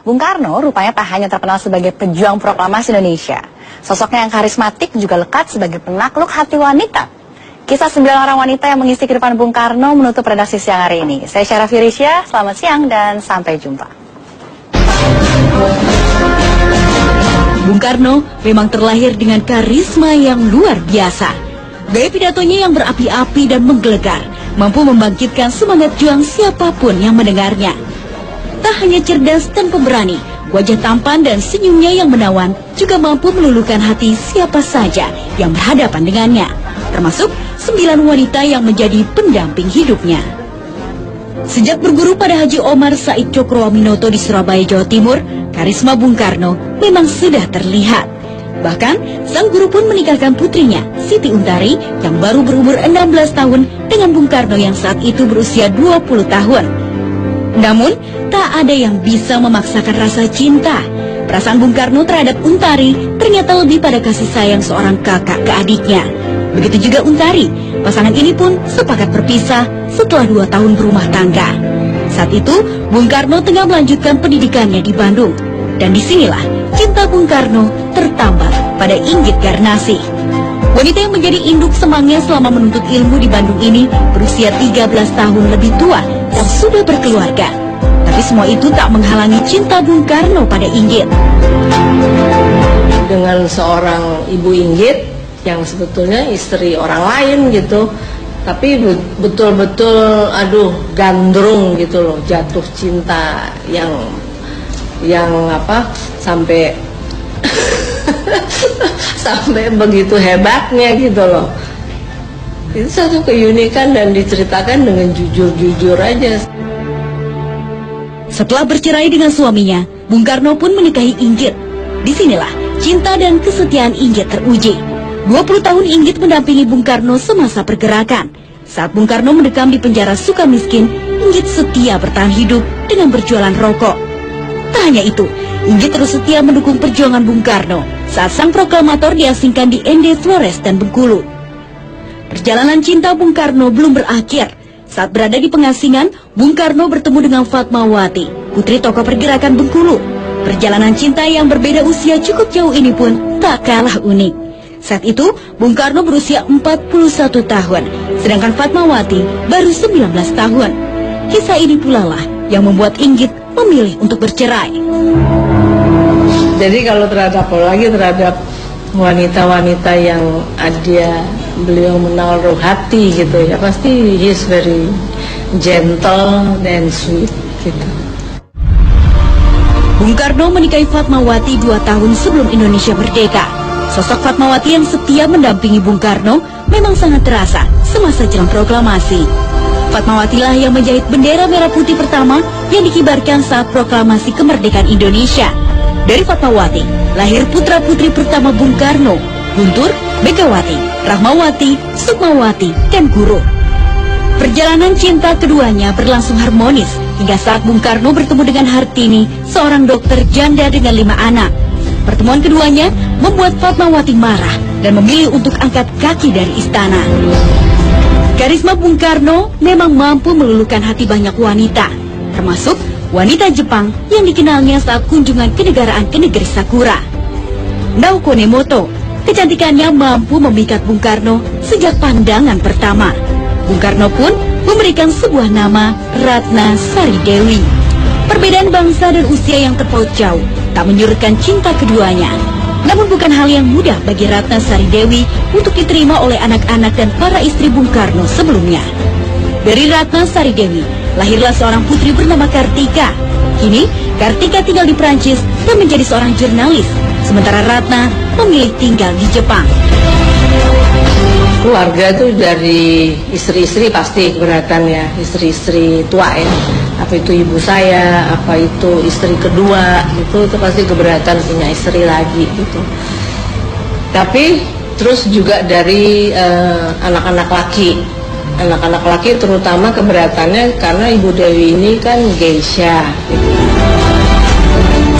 Bung Karno rupanya tak hanya terkenal sebagai pejuang proklamasi Indonesia. Sosoknya yang karismatik juga lekat sebagai penakluk hati wanita. Kisah 9 orang wanita yang mengisi kehidupan Bung Karno menutup redaksi siang hari ini. Saya Syara Firisya, selamat siang dan sampai jumpa. Bung Karno memang terlahir dengan karisma yang luar biasa. Gaya pidatonya yang berapi-api dan menggelegar mampu membangkitkan semangat juang siapapun yang mendengarnya. Tak hanya cerdas dan pemberani, wajah tampan dan senyumnya yang menawan juga mampu meluluhkan hati siapa saja yang berhadapan dengannya, termasuk 9 wanita yang menjadi pendamping hidupnya. Sejak berguru pada Haji Omar Said Cokroaminoto di Surabaya, Jawa Timur, karisma Bung Karno memang sudah terlihat. Bahkan, sang guru pun menikahkan putrinya, Siti Untari, yang baru berumur 16 tahun dengan Bung Karno yang saat itu berusia 20 tahun. Namun, tak ada yang bisa memaksakan rasa cinta. Perasaan Bung Karno terhadap Untari ternyata lebih pada kasih sayang seorang kakak ke adiknya. Begitu juga Untari, pasangan ini pun sepakat berpisah setelah 2 tahun berumah tangga. Saat itu, Bung Karno tengah melanjutkan pendidikannya di Bandung. Dan disinilah cinta Bung Karno tertambat pada Inggit Garnasih. Wanita yang menjadi induk semangnya selama menuntut ilmu di Bandung ini berusia 13 tahun lebih tua dan sudah berkeluarga. Tapi semua itu tak menghalangi cinta Bung Karno pada Inggit. Dengan seorang Ibu Inggit yang sebetulnya istri orang lain gitu, tapi betul-betul gandrung gitu loh, jatuh cinta yang sampai sampai begitu hebatnya gitu loh. Itu satu keunikan dan diceritakan dengan jujur-jujur aja. Setelah bercerai dengan suaminya, Bung Karno pun menikahi Inggit. Disinilah cinta dan kesetiaan Inggit teruji. 20 tahun Inggit mendampingi Bung Karno semasa pergerakan. Saat Bung Karno mendekam di penjara Sukamiskin, Inggit setia bertahan hidup dengan berjualan rokok. Tak hanya itu, Inggit terus setia mendukung perjuangan Bung Karno saat sang proklamator diasingkan di ND Flores dan Bengkulu. Perjalanan cinta Bung Karno belum berakhir. Saat berada di pengasingan, Bung Karno bertemu dengan Fatmawati, putri tokoh pergerakan Bengkulu. Perjalanan cinta yang berbeda usia cukup jauh ini pun tak kalah unik. Saat itu, Bung Karno berusia 41 tahun, sedangkan Fatmawati baru 19 tahun. Kisah ini pula lah yang membuat Inggit memilih untuk bercerai. Jadi kalau terhadap wanita-wanita yang beliau menaruh hati gitu ya, pasti he is very gentle and sweet gitu. Bung Karno menikahi Fatmawati 2 tahun sebelum Indonesia merdeka. Sosok Fatmawati yang setia mendampingi Bung Karno memang sangat terasa semasa jelang proklamasi. Fatmawatilah yang menjahit bendera merah putih pertama yang dikibarkan saat proklamasi kemerdekaan Indonesia. Dari Fatmawati lahir putra-putri pertama Bung Karno, Guntur, Megawati, Rahmawati, Sukmawati, dan Guru. Perjalanan cinta keduanya berlangsung harmonis hingga saat Bung Karno bertemu dengan Hartini, seorang dokter janda dengan 5 anak. Pertemuan keduanya membuat Fatmawati marah dan memilih untuk angkat kaki dari istana. Karisma Bung Karno memang mampu meluluhkan hati banyak wanita, termasuk wanita Jepang yang dikenalnya saat kunjungan kenegaraan ke negeri Sakura. Naoko Nemoto, kecantikannya mampu memikat Bung Karno sejak pandangan pertama. Bung Karno pun memberikan sebuah nama, Ratna Sari Dewi. Perbedaan bangsa dan usia yang terpaut jauh tak menyurutkan cinta keduanya. Namun bukan hal yang mudah bagi Ratna Sari Dewi untuk diterima oleh anak-anak dan para istri Bung Karno sebelumnya. Dari Ratna Sari Dewi, lahirlah seorang putri bernama Kartika. Kini, Kartika tinggal di Prancis dan menjadi seorang jurnalis, sementara Ratna memilih tinggal di Jepang. Keluarga itu dari istri-istri pasti keberatan ya, istri-istri tua ya. Apa itu ibu saya, apa itu istri kedua, itu pasti keberatan punya istri lagi gitu. Tapi terus juga dari anak-anak laki. Anak-anak laki terutama keberatannya karena Ibu Dewi ini kan geisha gitu.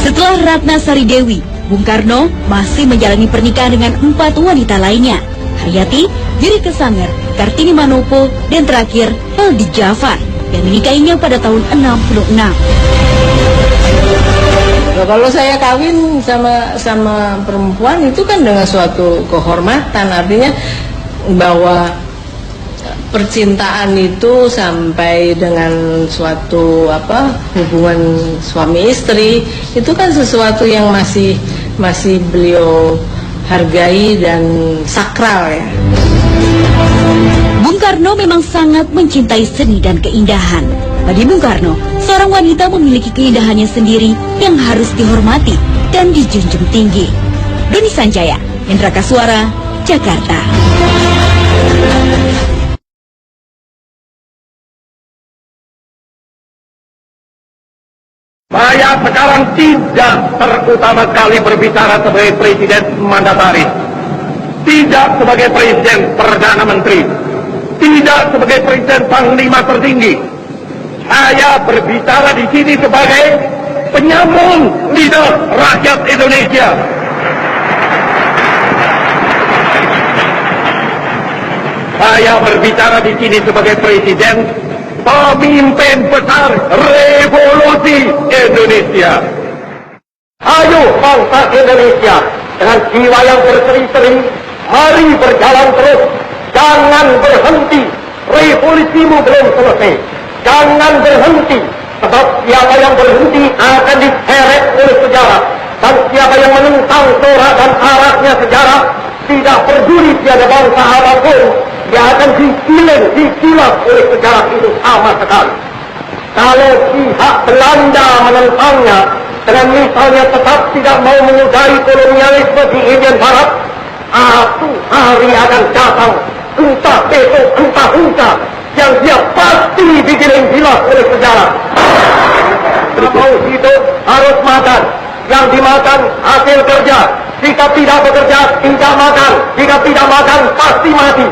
Setelah Ratna Sari Dewi, Bung Karno masih menjalani pernikahan dengan 4 wanita lainnya. Haryati, Giri Kesanger, Kartini Manopo, dan terakhir Heldi Jafar yang menikahinya pada tahun 66. Kalau saya kawin sama perempuan itu kan dengan suatu kehormatan, artinya bahwa percintaan itu sampai dengan suatu hubungan suami istri itu kan sesuatu yang masih beliau hargai dan sakral ya. Bung Karno memang sangat mencintai seni dan keindahan. Bagi Bung Karno, seorang wanita memiliki keindahannya sendiri yang harus dihormati dan dijunjung tinggi. Doni Sanjaya, Indra Kaswara, Jakarta. Saya sekarang tidak terutama sekali berbicara sebagai presiden mandataris, tidak sebagai presiden perdana menteri, tidak sebagai presiden panglima tertinggi. Saya berbicara di sini sebagai penyambung lidah rakyat Indonesia. Saya berbicara di sini sebagai presiden pemimpin besar revolusi Indonesia. Ayo bangsa Indonesia dengan jiwa yang berseri-seri, mari berjalan terus, jangan berhenti. Revolusimu belum selesai, jangan berhenti. Sebab siapa yang berhenti akan diseret oleh sejarah, dan siapa yang menentang corak dan arahnya sejarah, tidak peduli dia ada bangsa apapun, dia akan dikilap oleh sejarah itu sama sekali. Kalau pihak Belanda menentangnya dengan misalnya tetap tidak mau menyudahi kolonialisme di Indian Barat, satu hari akan datang, entah besok entah lusa, yang dia pasti digiling-gilas oleh sejarah. Mau hidup harus makan, yang dimakan hasil kerja. Jika tidak bekerja, tidak makan. Jika tidak makan, pasti mati.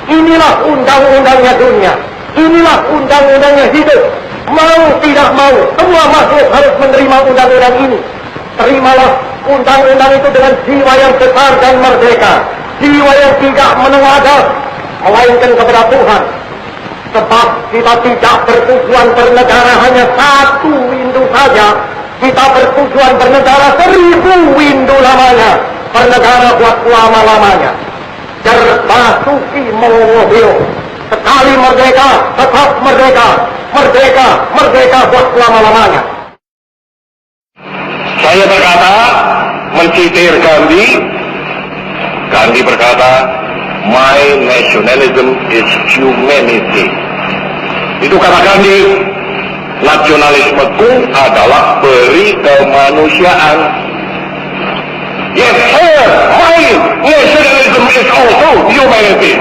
Inilah undang-undangnya dunia. Inilah undang-undangnya hidup. Mau tidak mau, semua makhluk harus menerima undang-undang ini. Terimalah undang-undang itu dengan jiwa yang besar dan merdeka. Jiwa yang tidak menengada, melainkan kepada Tuhan. Sebab kita tidak bertujuan bernegara hanya satu windu saja. Kita bertujuan bernegara 1000 windu lamanya. Bernegara buat lama-lamanya. Terbasuki mobil. Sekali merdeka, tetap merdeka. Merdeka, merdeka buat lama-lamanya. Saya berkata, mencitir Gandhi. Gandhi berkata, my nationalism is humanity. Itu kata Gandhi. Nasionalismeku adalah peri kemanusiaan. Yes sir, my nationalism is also humanity.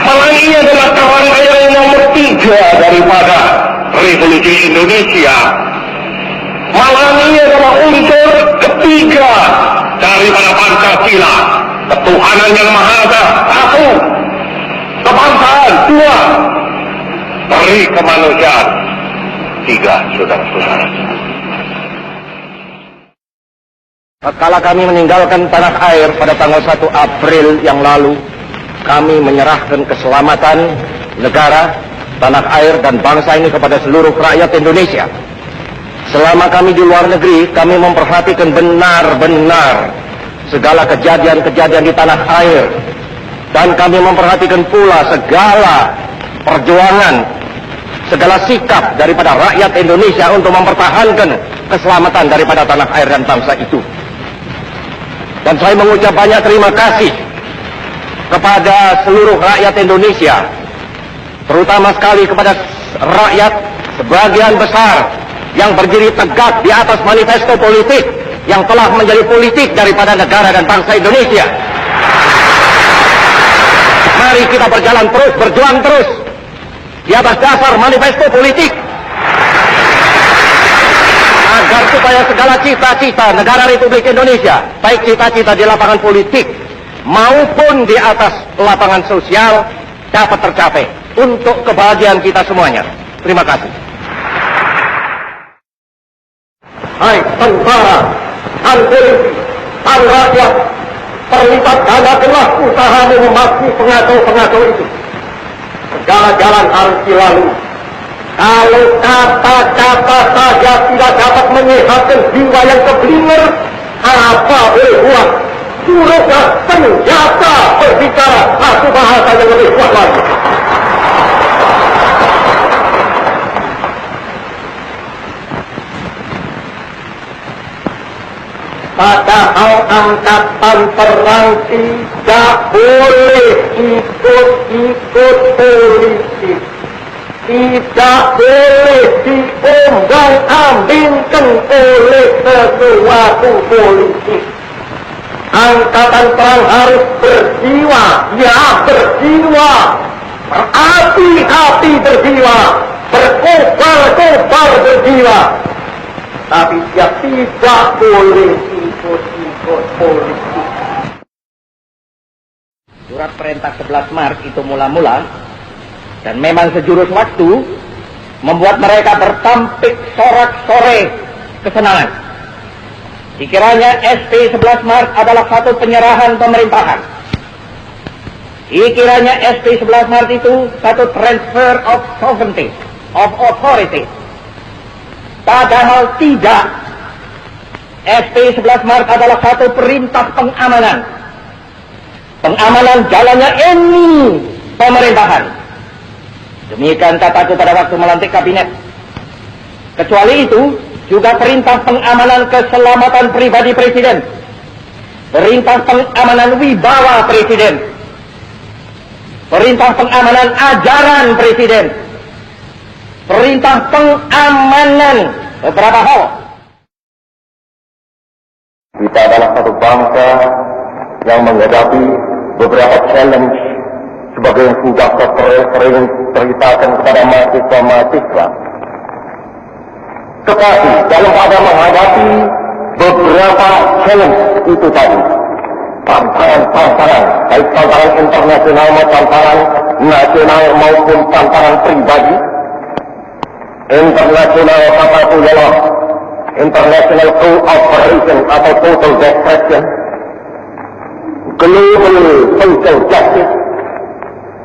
Malang ini adalah kawan saya yang nomor 3 daripada revolusi Indonesia. Malang ini adalah unsur ketiga daripada Pancasila. Ketuhanan yang Maha Esa, 1. Kebangsaan, 2. Peri kemanusiaan, 3, saudara-saudara. Tatkala kami meninggalkan tanah air pada tanggal 1 April yang lalu, kami menyerahkan keselamatan negara, tanah air, dan bangsa ini kepada seluruh rakyat Indonesia. Selama kami di luar negeri, kami memperhatikan benar-benar segala kejadian-kejadian di tanah air. Dan kami memperhatikan pula segala perjuangan, segala sikap daripada rakyat Indonesia untuk mempertahankan keselamatan daripada tanah air dan bangsa itu. Dan saya mengucap banyak terima kasih kepada seluruh rakyat Indonesia, terutama sekali kepada rakyat sebagian besar yang berdiri tegak di atas manifesto politik yang telah menjadi politik daripada negara dan bangsa Indonesia. Mari kita berjalan terus, berjuang terus di atas dasar manifesto politik, agar supaya segala cita-cita negara Republik Indonesia, baik cita-cita di lapangan politik maupun di atas lapangan sosial, dapat tercapai untuk kebahagiaan kita semuanya. Terima kasih. Hai tentara, dan polisi, dan rakyat, perlibat gandakanlah usahamu memaki pengacau-pengacau itu. segala jalan harus dilalui. Kalau kata-kata saja tidak dapat menyehatkan jiwa yang keblinger, apa boleh buat? Suruhlah senjata berbicara satu bahasa yang lebih kuat lagi. Padahal angkatan perang tidak boleh ikut-ikut politik. Tidak boleh diombang-ambingkan oleh sesuatu politik. Angkatan perang harus berjiwa, ya berjiwa, berhati-hati berjiwa, berkobar-kobar berjiwa. Tapi dia tidak boleh ikut-ikut politik. Surat perintah 11 Maret itu mula-mula, dan memang sejurus waktu, membuat mereka bertampik sorak-sorai kesenangan. Dikiranya SP 11 Maret adalah satu penyerahan pemerintahan. Dikiranya SP 11 Maret itu satu transfer of sovereignty, of authority. Padahal tidak. SP 11 Maret adalah satu perintah pengamanan. Pengamanan jalannya ini pemerintahan. Demikian kataku pada waktu melantik kabinet. Kecuali itu, juga perintah pengamanan keselamatan pribadi Presiden. Perintah pengamanan wibawa Presiden. Perintah pengamanan ajaran Presiden. Perintah pengamanan beberapa hal. Kita adalah satu bangsa yang menghadapi beberapa challenge sebagai yang sudah sering ceritakan kepada mahasiswa-mahasiswa. Tetapi dalam pada menghadapi beberapa challenge itu tadi, tantangan, baik tantangan internasional maupun tantangan nasional maupun tantangan pribadi. Internasional kata itu ialah international cooperation atau total destruction, global social justice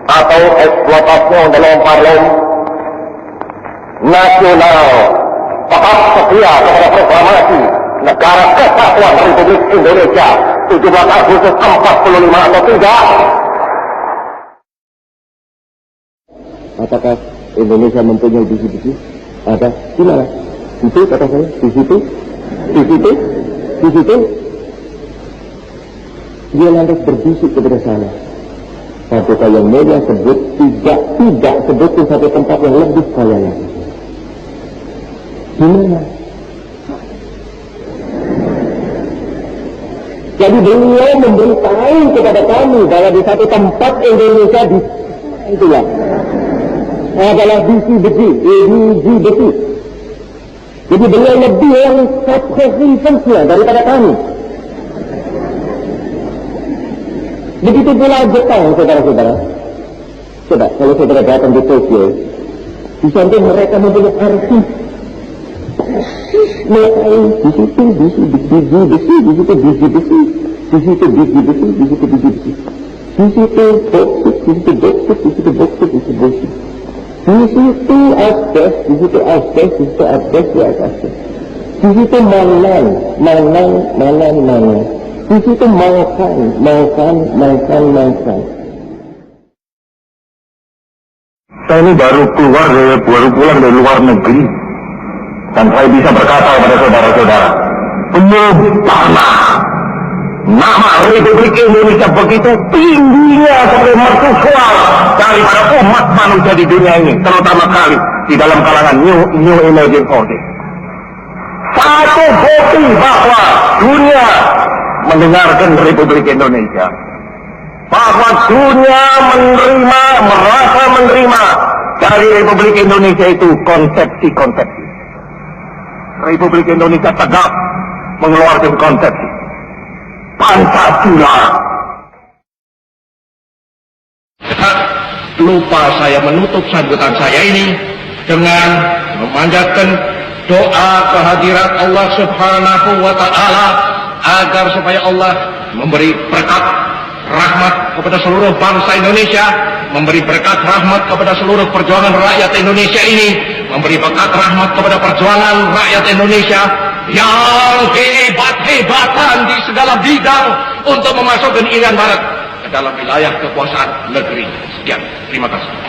atau eksploitasi dalam parlem nasional, tetap setia kepada proklamasi Negara Kesatuan Republik Indonesia 17 Agustus 45 atau tidak? Apakah Indonesia mempunyai visi-visi? Ada? Di mana? Itu kata saya, di situ. Dia lantas berbisik kepada saya. Apakah yang mulia sebut tidak sebutkan satu tempat yang lebih kaya lagi. Di mana? Jadi beliau memberitahu kepada kami bahwa di satu tempat Indonesia di itulah adalah bisi besi. Jadi beliau lebih lengkap referensinya daripada kami. Begitu pula Jepang, saudara-saudara. Coba kalau saudara datang di Tokyo, di samping mereka mempunyai arsip. Mereka di situ bisi, di situ bisi, di situ boksit, di situ boksit. Di situ asbes, di situ asbes. Di situ manan. Di situ makan. Saya ini baru pulang dari luar negeri, dan saya bisa berkata kepada saudara-saudara, belum pernah nama Republik Indonesia begitu tingginya sebagai mercusuar daripada umat manusia di dunia ini, terutama kali di dalam kalangan New Emerging Order. Satu bukti bahwa dunia mendengarkan Republik Indonesia, bahwa dunia merasa menerima dari Republik Indonesia itu konsepsi-konsepsi. Republik Indonesia tegak mengeluarkan konsepsi Pancasila. Lupa saya menutup sambutan saya ini dengan memanjatkan doa kehadirat Allah Subhanahu wa Ta'ala agar supaya Allah memberi berkat rahmat kepada seluruh bangsa Indonesia, memberi berkat rahmat kepada seluruh perjuangan rakyat Indonesia ini, memberi berkat rahmat kepada perjuangan rakyat Indonesia yang hebat-hebatan di segala bidang untuk memasukkan Irian Barat ke dalam wilayah kekuasaan negeri. Sekian, terima kasih.